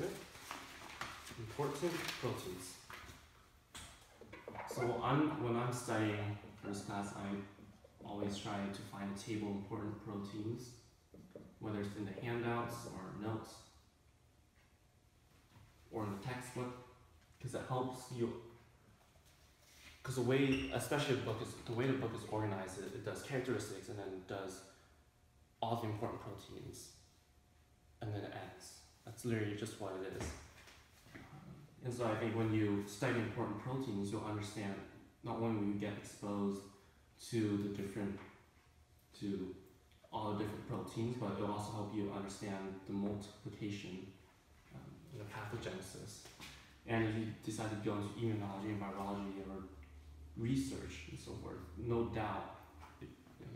it. Important proteins. So when I'm studying for this class, I always try to find a table of important proteins, whether it's in the handouts or notes or in the textbook, because it helps you. Because the way, especially the way the book is organized, it does characteristics and then it does all the important proteins, and then it ends. That's literally just what it is. And so I think when you study important proteins, you'll understand not only will you get exposed to all the different proteins, but it'll also help you understand the multiplication, pathogenesis. And if you decide to go into immunology and virology or research and so forth, no doubt,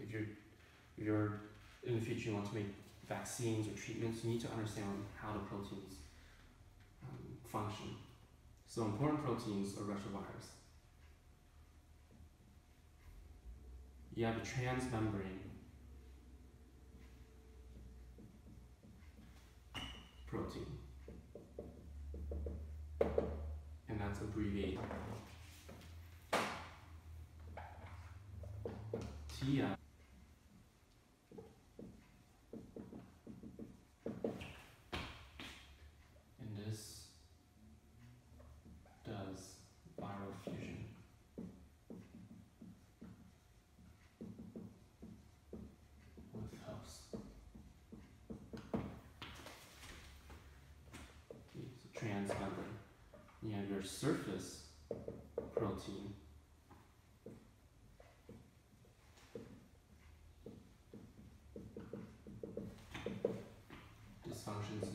if you're in the future you want to make vaccines or treatments, you need to understand how the proteins function. So important proteins are retrovirus. You have the transmembrane protein, and that's abbreviated TF. And this does viral fusion. With host. Okay, so transmembrane. You have your surface protein. Dysfunctions in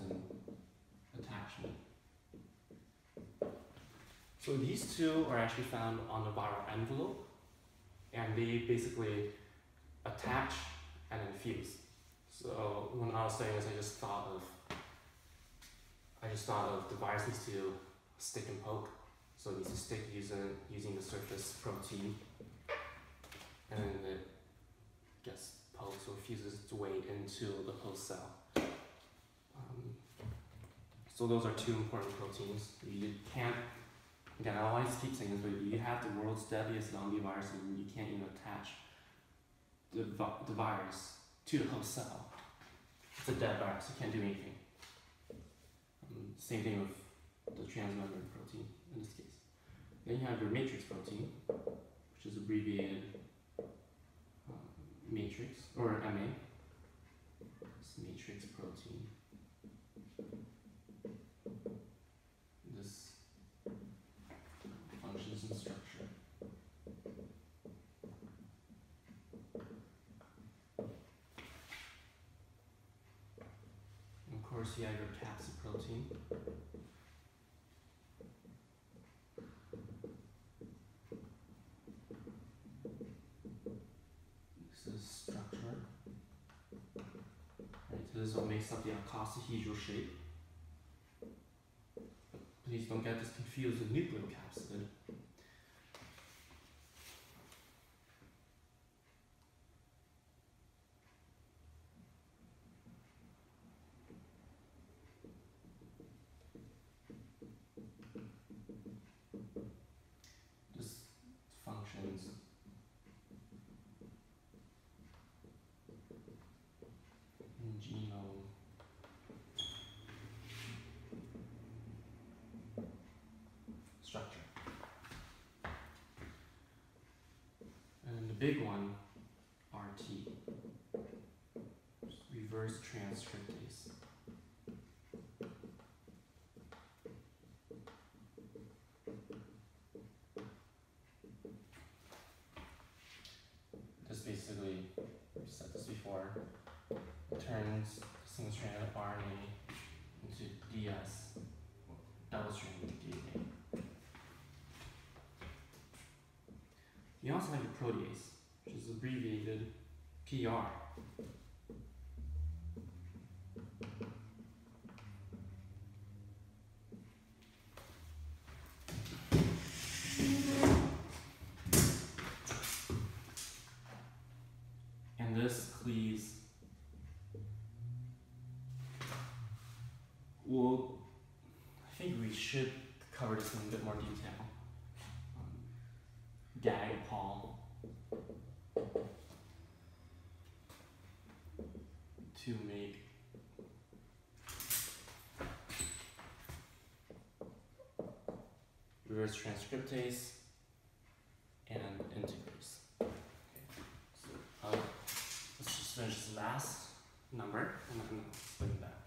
attachment. So these two are actually found on the viral envelope, and they basically attach and then fuse. So when I was studying this, I just thought of the virus needs to stick and poke. So it needs to stick using the surface protein, and then it gets poked, so it fuses its way into the host cell. So those are two important proteins. You can't, again, I always keep saying this, but you have the world's deadliest zombie virus and you can't even attach the virus to the host cell. It's a dead virus, you can't do anything. Same thing with the transmembrane protein in this case. Then you have your matrix protein, which is abbreviated matrix, or MA. It's matrix protein. This functions and structure. And of course, you have your capsid protein. This is structure. Right, so this is what makes up the icosahedral shape. But please don't get this confused with nucleocapsid. This functions in genome structure. And the big one, RT, reverse transcriptase. This basically, we said this before, turns single-stranded RNA into DS, double-stranded DNA. You also have your protease, which is abbreviated PR. And this cleaves will think we should cover this in a bit more detail. GAG Paul to make reverse transcriptase and integrase. Okay. So let's just finish this last number and then explain that.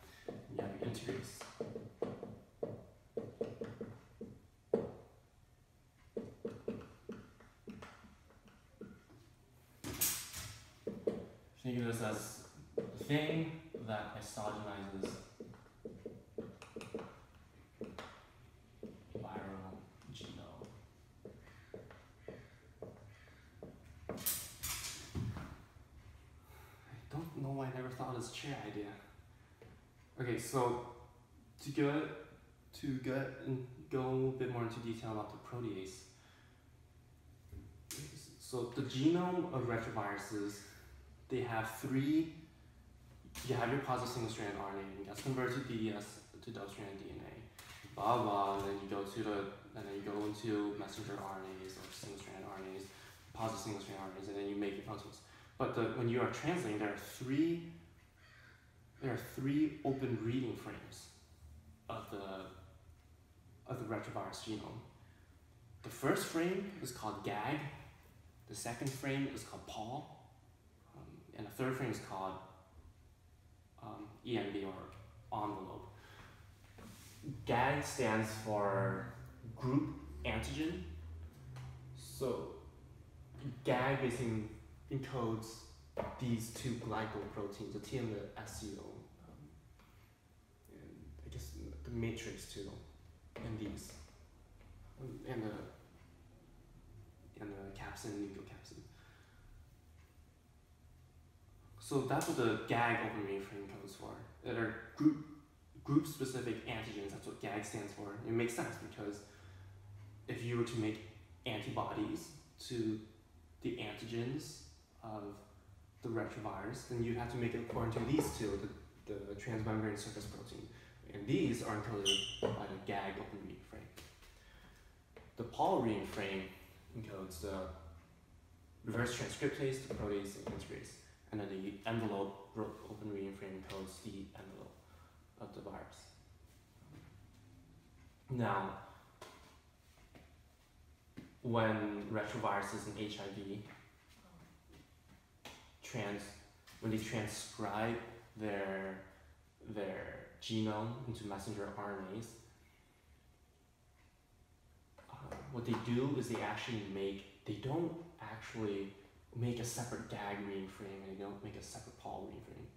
You have integrase. Think of this as the thing that isogenizes viral genome. I don't know why I never thought of this chair idea. Okay, so to go a bit more into detail about the protease. So the genome of retroviruses, they have three. You have your positive single-stranded RNA, and it gets converted to DDS to double-stranded DNA. Blah blah, and then you go into messenger RNAs or single-stranded RNAs, positive single-stranded RNAs, and then you make your proteins. But when you are translating, there are three open reading frames of the retrovirus genome. The first frame is called GAG. The second frame is called Paul. And the third frame is called EMB or envelope. GAG stands for group antigen. So GAG basically encodes these two glycoproteins, the T and the SCO, and I guess the matrix too, and these, and the capsid, nucleocapsid. So that's what the GAG open reading frame codes for. That are group-specific antigens. That's what GAG stands for. It makes sense because if you were to make antibodies to the antigens of the retrovirus, then you have to make it according to these two, the transmembrane surface protein. And these are encoded by the GAG open reading frame. The Paul reading frame encodes the reverse transcriptase, the protease, and integrase. And then the envelope open reading frame encodes the envelope of the virus. Now, when retroviruses and HIV when they transcribe their genome into messenger RNAs, what they do is they don't actually make a separate GAG reading frame, and they don't make a separate Paul reading frame.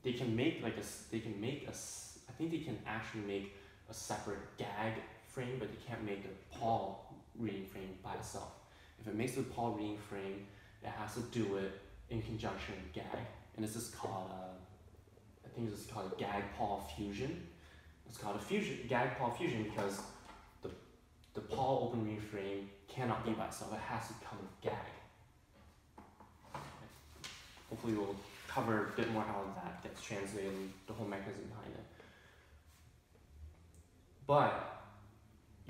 They can actually make a separate GAG frame, but they can't make a Paul reading frame by itself. If it makes a Paul reading frame, it has to do it in conjunction with GAG, and this is called I think this is called a GAG-Paul fusion. It's called a GAG-Paul fusion because the Paul open reading frame cannot be by itself. It has to come with GAG. Hopefully we'll cover a bit more how that gets translated and the whole mechanism behind it. But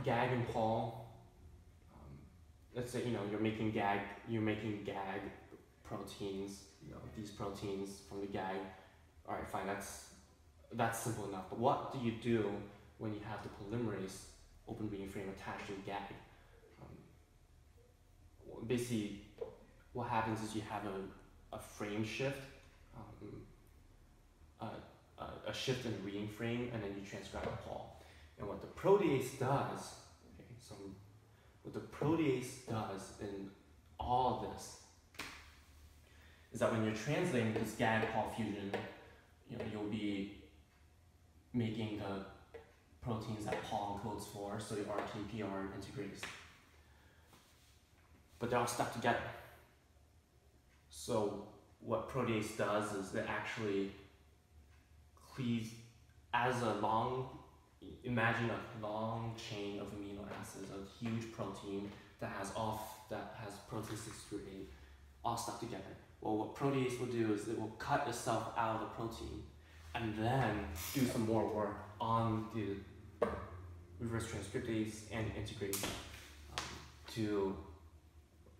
GAG and Paul, let's say you're making GAG proteins, these proteins from the GAG. All right, fine, that's simple enough. But what do you do when you have the polymerase open reading frame attached to the GAG? Basically, what happens is you have a frame shift, a shift in the reading frame, and then you transcribe a Paul. And what the protease does, in all of this is that when you're translating this GAG-Paul fusion, you'll be making the proteins that Paul encodes for, so your RT, PR, and integrase. But they're all stuck together. So what protease does is it actually cleaves imagine a long chain of amino acids, a huge protein that has protein 6 through 8 all stuck together. Well, what protease will do is it will cut itself out of the protein and then do some more work on the reverse transcriptase and integrase to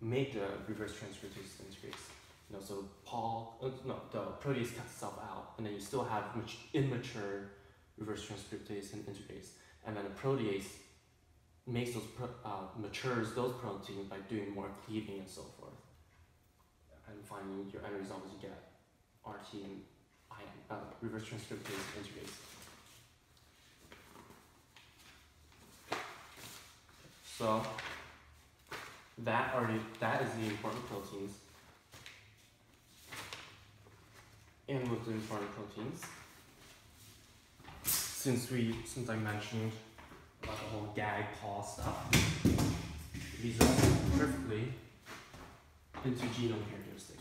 make the reverse transcriptase integrase. You know, so the protease cuts itself out, and then you still have immature reverse transcriptase and integrase, and then the protease makes those matures those proteins by doing more cleaving and so forth. And finally, your end result is you get RT and reverse transcriptase integrase. So that is the important proteins. And with the important proteins, since I mentioned about the whole gag paw stuff, these are perfectly into genome characteristics.